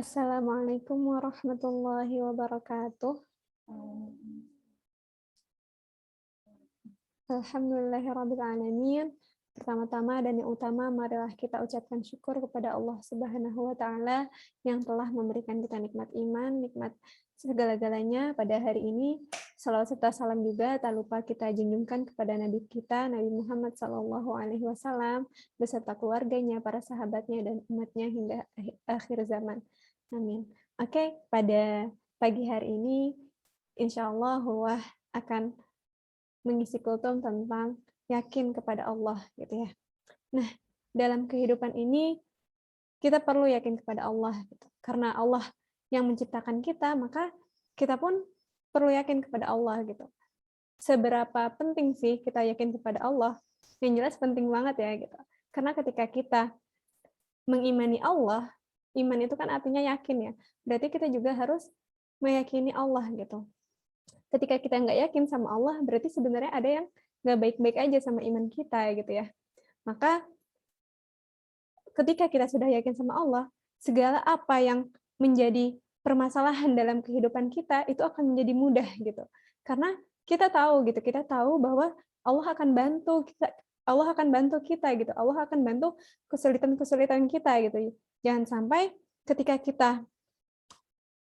Assalamualaikum warahmatullahi wabarakatuh. Alhamdulillahirrabbilalamin. Pertama-tama dan yang utama, marilah kita ucapkan syukur kepada Allah Subhanahu wa Ta'ala yang telah memberikan kita nikmat iman, nikmat segala-galanya pada hari ini. Salawat serta salam juga tak lupa kita junjungkan kepada Nabi kita, Nabi Muhammad SAW, beserta keluarganya, para sahabatnya, dan umatnya hingga akhir zaman. Amin. Oke, pada pagi hari ini, insya Allah Huwah akan mengisi kultum tentang yakin kepada Allah, gitu ya. Nah, dalam kehidupan ini kita perlu yakin kepada Allah, gitu. Karena Allah yang menciptakan kita, maka kita pun perlu yakin kepada Allah, gitu. Seberapa penting sih kita yakin kepada Allah? Yang jelas penting banget ya, gitu. Karena ketika kita mengimani Allah, iman itu kan artinya yakin ya. Berarti kita juga harus meyakini Allah, gitu. Ketika kita nggak yakin sama Allah, berarti sebenarnya ada yang nggak baik-baik aja sama iman kita, gitu ya. Maka ketika kita sudah yakin sama Allah, segala apa yang menjadi permasalahan dalam kehidupan kita itu akan menjadi mudah gitu. Karena kita tahu gitu, kita tahu bahwa Allah akan bantu kita, Allah akan bantu kita gitu. Allah akan bantu kesulitan-kesulitan kita gitu. Jangan sampai ketika kita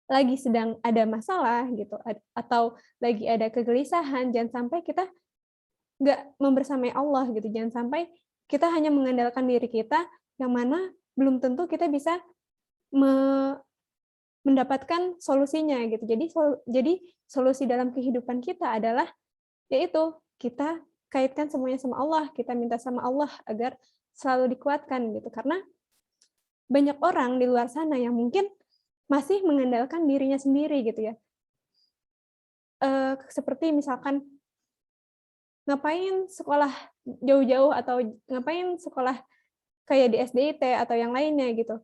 lagi sedang ada masalah gitu atau lagi ada kegelisahan, jangan sampai kita nggak membersamai Allah gitu. Jangan sampai kita hanya mengandalkan diri kita yang mana belum tentu kita bisa mendapatkan solusinya gitu. Jadi solusi dalam kehidupan kita adalah yaitu kita kaitkan semuanya sama Allah, kita minta sama Allah agar selalu dikuatkan gitu. Karena banyak orang di luar sana yang mungkin masih mengandalkan dirinya sendiri gitu ya. Seperti misalkan ngapain sekolah jauh-jauh atau ngapain sekolah kayak di SDIT atau yang lainnya gitu.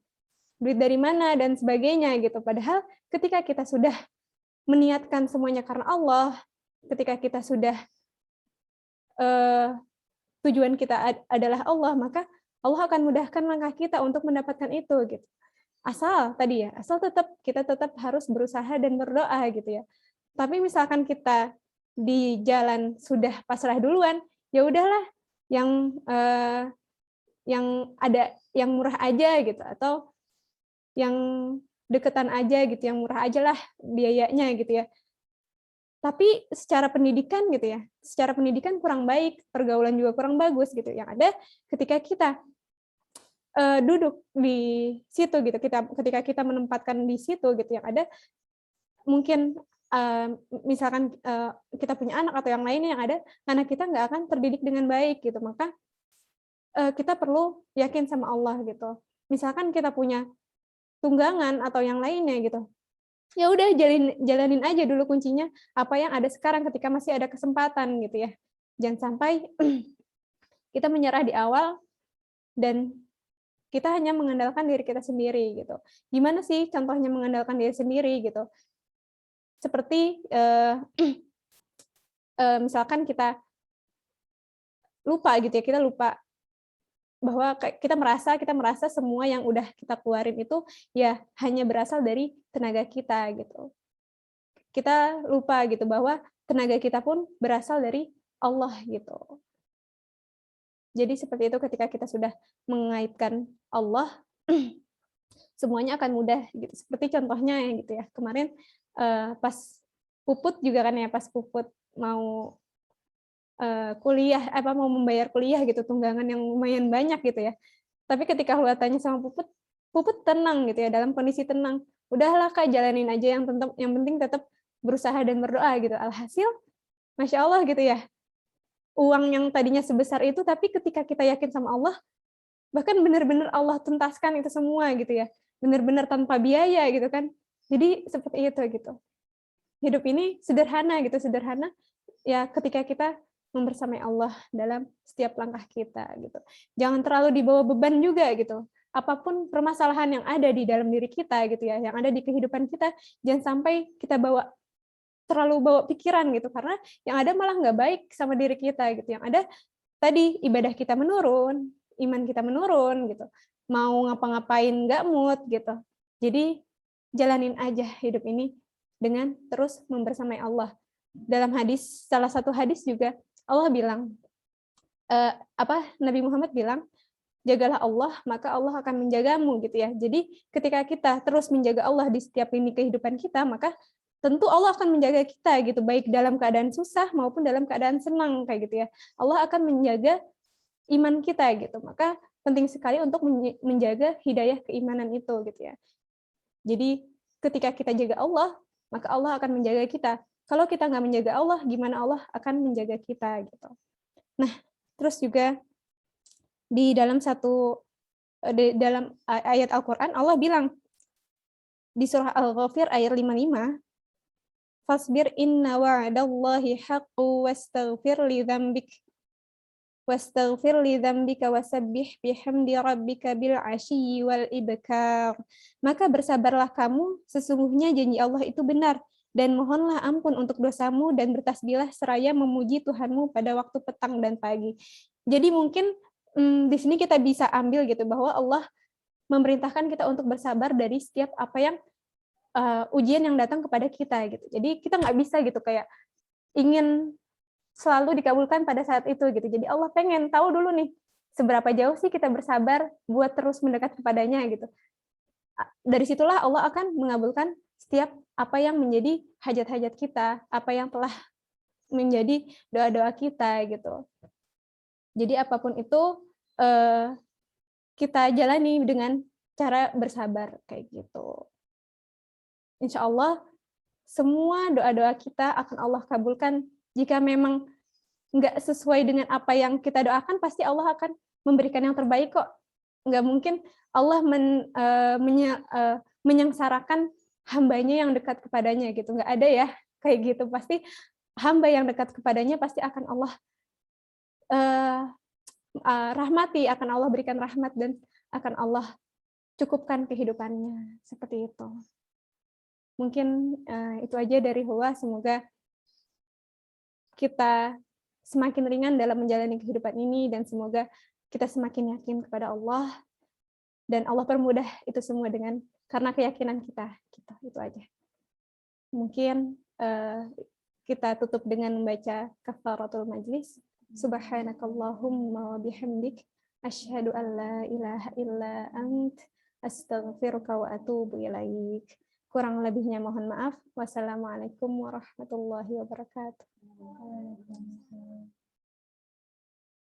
Duit dari mana dan sebagainya gitu. Padahal ketika kita sudah meniatkan semuanya karena Allah, ketika kita sudah tujuan kita adalah Allah, maka Allah akan mudahkan langkah kita untuk mendapatkan itu gitu. Asal tadi ya, asal kita tetap harus berusaha dan berdoa gitu ya. Tapi misalkan kita di jalan sudah pasrah duluan, ya udahlah yang ada yang murah aja gitu, atau yang deketan aja gitu, yang murah aja lah biayanya gitu ya. Tapi secara pendidikan gitu ya, secara pendidikan kurang baik, pergaulan juga kurang bagus gitu. Yang ada ketika kita duduk di situ gitu, ketika kita menempatkan di situ gitu, yang ada mungkin misalkan kita punya anak atau yang lainnya, yang ada anak kita nggak akan terdidik dengan baik gitu. Maka kita perlu yakin sama Allah gitu. Misalkan kita punya tunggangan atau yang lainnya gitu, ya udah jalanin aja dulu kuncinya apa yang ada sekarang ketika masih ada kesempatan gitu ya. Jangan sampai kita menyerah di awal dan kita hanya mengandalkan diri kita sendiri gitu. Gimana sih contohnya mengandalkan diri sendiri gitu? Seperti misalkan kita lupa gitu ya, kita lupa bahwa kita merasa semua yang udah kita keluarin itu ya hanya berasal dari tenaga kita gitu. Kita lupa gitu bahwa tenaga kita pun berasal dari Allah gitu. Jadi seperti itu, ketika kita sudah mengaitkan Allah, semuanya akan mudah gitu. Seperti contohnya ya gitu ya. Kemarin pas Puput juga kan ya, pas Puput mau kuliah, mau membayar kuliah gitu, tunggangan yang lumayan banyak gitu ya. Tapi ketika Hua tanya sama Puput, Puput tenang gitu ya, dalam kondisi tenang. Udahlah Kak, jalanin aja, yang penting tetap berusaha dan berdoa gitu. Alhasil, Masya Allah gitu ya, uang yang tadinya sebesar itu, tapi ketika kita yakin sama Allah, bahkan benar-benar Allah tuntaskan itu semua gitu ya. Benar-benar tanpa biaya gitu kan. Jadi seperti itu gitu. Hidup ini sederhana gitu, sederhana ya ketika kita membersamai Allah dalam setiap langkah kita gitu. Jangan terlalu dibawa beban juga gitu. Apapun permasalahan yang ada di dalam diri kita gitu ya, yang ada di kehidupan kita, jangan sampai kita terlalu bawa pikiran gitu, karena yang ada malah nggak baik sama diri kita gitu. Yang ada tadi ibadah kita menurun, iman kita menurun gitu. Mau ngapa-ngapain nggak mood gitu. Jadi jalanin aja hidup ini dengan terus membersamai Allah. Dalam hadis, salah satu hadis juga Allah bilang, Nabi Muhammad bilang, jagalah Allah, maka Allah akan menjagamu gitu ya. Jadi ketika kita terus menjaga Allah di setiap lini kehidupan kita, maka tentu Allah akan menjaga kita gitu, baik dalam keadaan susah maupun dalam keadaan senang kayak gitu ya. Allah akan menjaga iman kita gitu. Maka penting sekali untuk menjaga hidayah keimanan itu gitu ya. Jadi ketika kita jaga Allah, maka Allah akan menjaga kita. Kalau kita nggak menjaga Allah, gimana Allah akan menjaga kita gitu. Nah, terus juga di dalam dalam ayat Al-Qur'an Allah bilang di surah Al-Ghafir ayat 55, fasbir inna wa'dallahi haqqu wastaghfir li dzambika wasabbih bihamdi rabbika bil 'ashyi wal ibkar. Maka bersabarlah kamu, sesungguhnya janji Allah itu benar, dan mohonlah ampun untuk dosamu dan bertasbihlah seraya memuji Tuhanmu pada waktu petang dan pagi. Jadi mungkin di sini kita bisa ambil gitu bahwa Allah memerintahkan kita untuk bersabar dari setiap apa yang ujian yang datang kepada kita gitu. Jadi kita nggak bisa gitu kayak ingin selalu dikabulkan pada saat itu gitu. Jadi Allah pengen tahu dulu nih seberapa jauh sih kita bersabar buat terus mendekat kepadanya gitu. Dari situlah Allah akan mengabulkan setiap apa yang menjadi hajat-hajat kita, apa yang telah menjadi doa-doa kita gitu. Jadi apapun itu kita jalani dengan cara bersabar kayak gitu. Insya Allah semua doa-doa kita akan Allah kabulkan. Jika memang nggak sesuai dengan apa yang kita doakan, pasti Allah akan memberikan yang terbaik kok. Nggak mungkin Allah menyengsarakan hambanya yang dekat kepadanya gitu. Nggak ada ya kayak gitu. Pasti hamba yang dekat kepadanya pasti akan Allah rahmati, akan Allah berikan rahmat dan akan Allah cukupkan kehidupannya. Seperti itu. Mungkin itu aja dari Huwa. Semoga kita semakin ringan dalam menjalani kehidupan ini dan semoga kita semakin yakin kepada Allah dan Allah permudah itu semua karena keyakinan kita. Gitu, itu aja. Mungkin kita tutup dengan membaca kafaratul majlis. Subhanakallahumma wa bihamdik asyhadu an la ilaha illa ant astaghfiruka wa atubu ilaik. Kurang lebihnya mohon maaf. Wassalamualaikum warahmatullahi wabarakatuh.